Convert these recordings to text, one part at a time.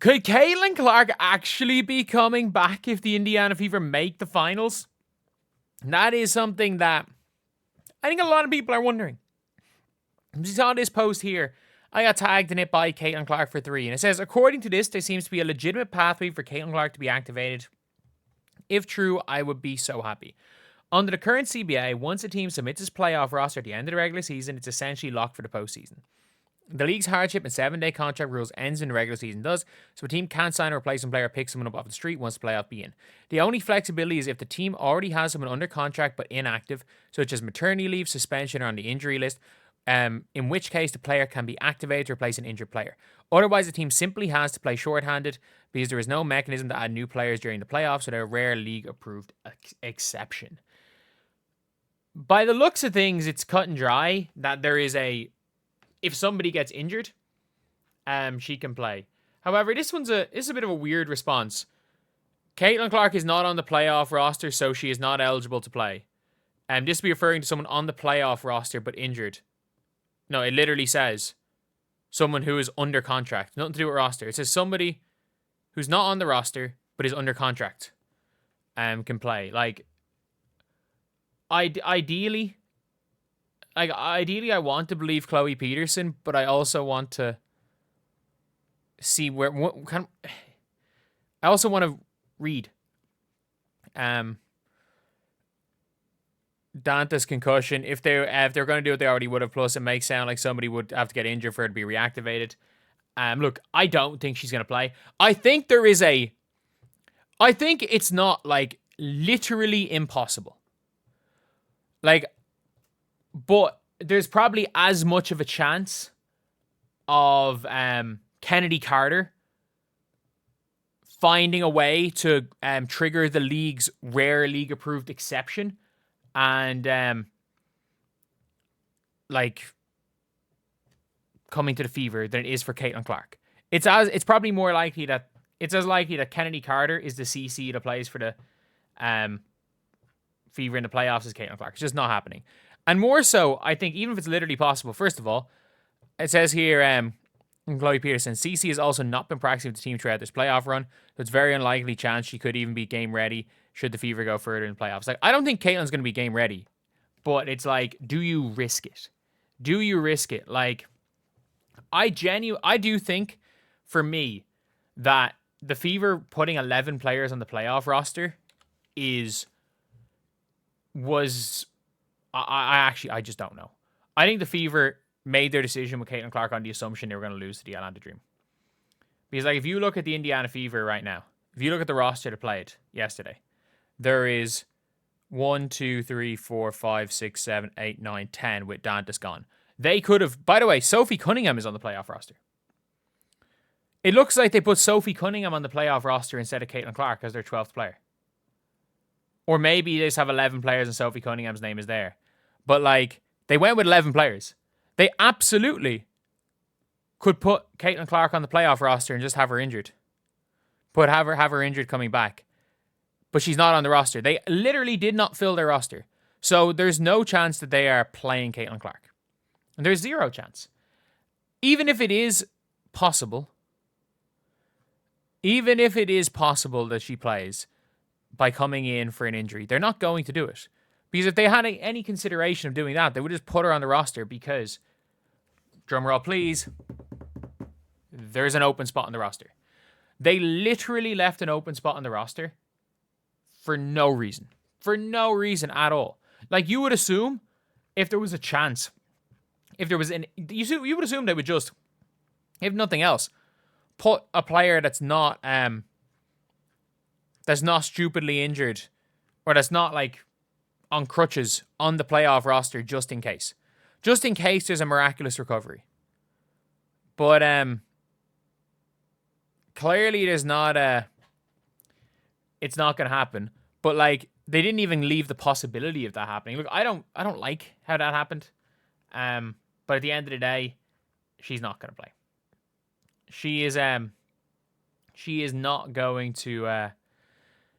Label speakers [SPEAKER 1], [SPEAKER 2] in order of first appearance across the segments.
[SPEAKER 1] Could Caitlin Clark actually be coming back if the Indiana Fever make the finals? That is something that I think a lot of people are wondering. I saw this post here. I got tagged in it by Caitlin Clark for 3. And it says, according to this, there seems to be a legitimate pathway for Caitlin Clark to be activated. If true, I would be so happy. Under the current CBA, once a team submits its playoff roster at the end of the regular season, it's essentially locked for the postseason. The league's hardship and 7-day contract rules ends when the regular season does, so a team can't sign a replacement player or pick someone up off the street once the playoff begin. The only flexibility is if the team already has someone under contract but inactive, such as maternity leave, suspension, or on the injury list, in which case the player can be activated to replace an injured player. Otherwise, the team simply has to play shorthanded because there is no mechanism to add new players during the playoffs, so they're a rare league-approved exception. By the looks of things, it's cut and dry that there is if somebody gets injured, she can play. However, this is a bit of a weird response. Caitlin Clark is not on the playoff roster, so she is not eligible to play. This would be referring to someone on the playoff roster but injured. No, it literally says someone who is under contract. Nothing to do with roster. It says somebody who's not on the roster but is under contract can play. Ideally, I want to believe Chloe Peterson, but I also want to see I also want to read Dante's concussion. If they're going to do it, they already would have. Plus, it makes sound like somebody would have to get injured for it to be reactivated. Look, I don't think she's going to play. I think it's not literally impossible. But there's probably as much of a chance of Kennedy Carter finding a way to trigger the league's rare league-approved exception and coming to the Fever than it is for Caitlin Clark. It's probably more likely that it's as likely that Kennedy Carter is the CC that plays for the Fever in the playoffs as Caitlin Clark. It's just not happening. And more so, I think, even if it's literally possible, first of all, it says here, Chloe Peterson, CC has also not been practicing with the team throughout this playoff run, so it's a very unlikely chance she could even be game ready should the Fever go further in the playoffs. I don't think Caitlin's going to be game ready, but it's do you risk it? Do you risk it? I do think, for me, that the Fever putting 11 players on the playoff roster I just don't know. I think the Fever made their decision with Caitlin Clark on the assumption they were going to lose to the Atlanta Dream. Because if you look at the Indiana Fever right now, if you look at the roster that played yesterday, there is 1, 2, 3, 4, 5, 6, 7, 8, 9, 10 with Dantas gone. They could have, by the way, Sophie Cunningham is on the playoff roster. It looks like they put Sophie Cunningham on the playoff roster instead of Caitlin Clark as their 12th player. Or maybe they just have 11 players and Sophie Cunningham's name is there. But they went with 11 players. They absolutely could put Caitlin Clark on the playoff roster and just have her injured. Have her injured coming back. But she's not on the roster. They literally did not fill their roster. So there's no chance that they are playing Caitlin Clark. And there's zero chance. Even if it is possible that she plays by coming in for an injury, they're not going to do it. Because if they had any consideration of doing that, they would just put her on the roster because, drumroll please, there's an open spot on the roster. They literally left an open spot on the roster for no reason. For no reason at all. You would assume if there was a chance, you would assume they would just, if nothing else, put a player that's not stupidly injured or that's not on crutches on the playoff roster just in case. Just in case there's a miraculous recovery. But clearly there's not it's not going to happen. But they didn't even leave the possibility of that happening. Look, I don't like how that happened. But at the end of the day, she's not going to play. She is not going to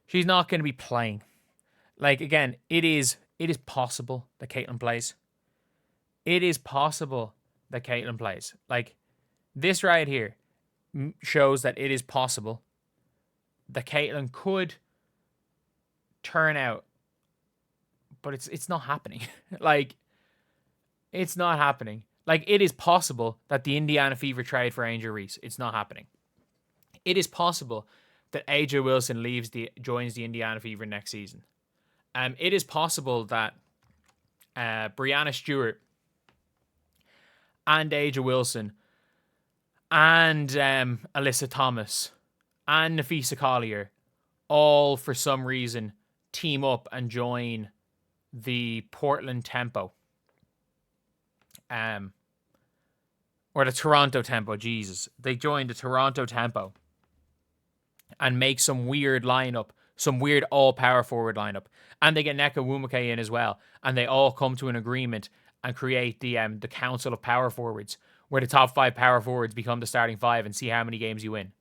[SPEAKER 1] she's not going to be playing. Again, it is possible that Caitlin plays. It is possible that Caitlin plays. This right here, shows that it is possible that Caitlin could turn out, but it's not happening. Like, it's not happening. Like, it is possible that the Indiana Fever trade for Angel Reese. It's not happening. It is possible that AJ Wilson joins the Indiana Fever next season. It is possible that Breanna Steward and AJ Wilson and Alyssa Thomas and Nafisa Collier all, for some reason, team up and join the Portland Tempo. Or the Toronto Tempo, Jesus. They joined the Toronto Tempo and make some weird lineup, some weird all-power forward lineup. And they get Neka Wumake in as well. And they all come to an agreement and create the Council of Power Forwards, where the top 5 power forwards become the starting 5 and see how many games you win.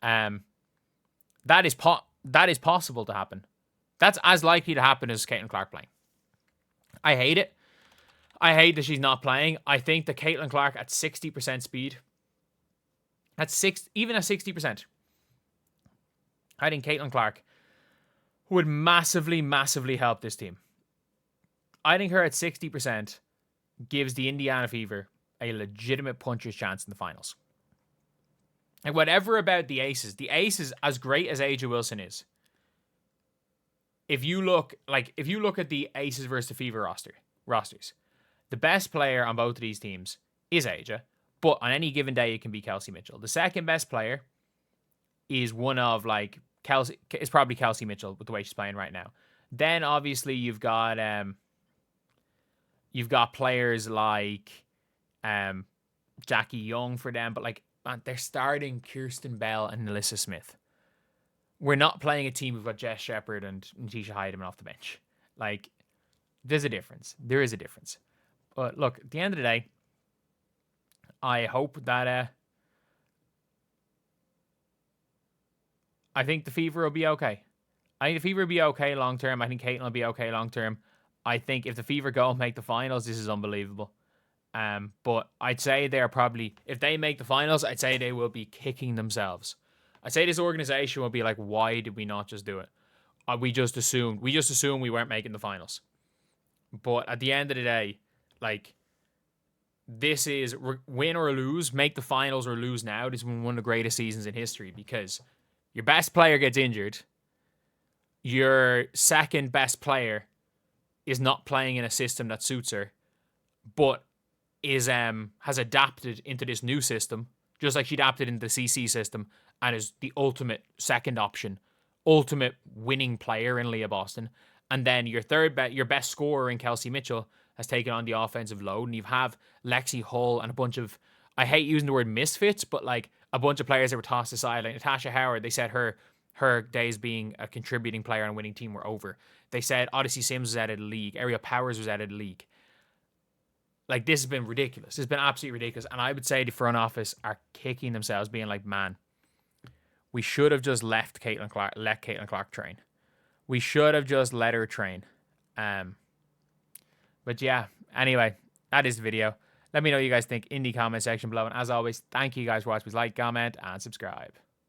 [SPEAKER 1] That is possible to happen. That's as likely to happen as Caitlin Clark playing. I hate it. I hate that she's not playing. I think that Caitlin Clark at 60% speed, even at 60%, I think Caitlin Clark would massively, massively help this team. I think her at 60% gives the Indiana Fever a legitimate puncher's chance in the finals. And whatever about the Aces, as great as AJ Wilson is, if you look at the Aces versus the Fever rosters, the best player on both of these teams is AJ, but on any given day it can be Kelsey Mitchell. The second best player is probably Kelsey Mitchell with the way she's playing right now. Then obviously you've got players like Jackie Young for them, but like, man, they're starting Kirsten Bell and Alyssa Smith. We're not playing a team who've got Jess Shepard and Natisha Heidemann off the bench. Like, there's a difference. There is a difference. But look, at the end of the day, I hope that I think the Fever will be okay. I think the Fever will be okay long term. I think Caitlin will be okay long term. I think if the Fever go and make the finals, this is unbelievable. But I'd say they're probably, if they make the finals, I'd say they will be kicking themselves. I'd say this organization will be like, why did we not just do it? We just assumed we weren't making the finals. But at the end of the day, like, this is win or lose, make the finals or lose now. This is one of the greatest seasons in history because your best player gets injured. Your second best player is not playing in a system that suits her, but has adapted into this new system, just like she adapted into the CC system and is the ultimate second option, ultimate winning player in Leah Boston. And then your best scorer in Kelsey Mitchell has taken on the offensive load, and you have Lexi Hull and a bunch of, I hate using the word misfits, but like a bunch of players that were tossed aside. Like Natasha Howard, they said her days being a contributing player on a winning team were over. They said Odyssey Sims was out of the league. Ariel Powers was out of the league. Like, this has been ridiculous. It's been absolutely ridiculous. And I would say the front office are kicking themselves, being like, man, we should have just let Caitlin Clark train. We should have just let her train. But yeah, anyway, that is the video. Let me know what you guys think in the comment section below. And as always, thank you guys for watching. Please like, comment, and subscribe.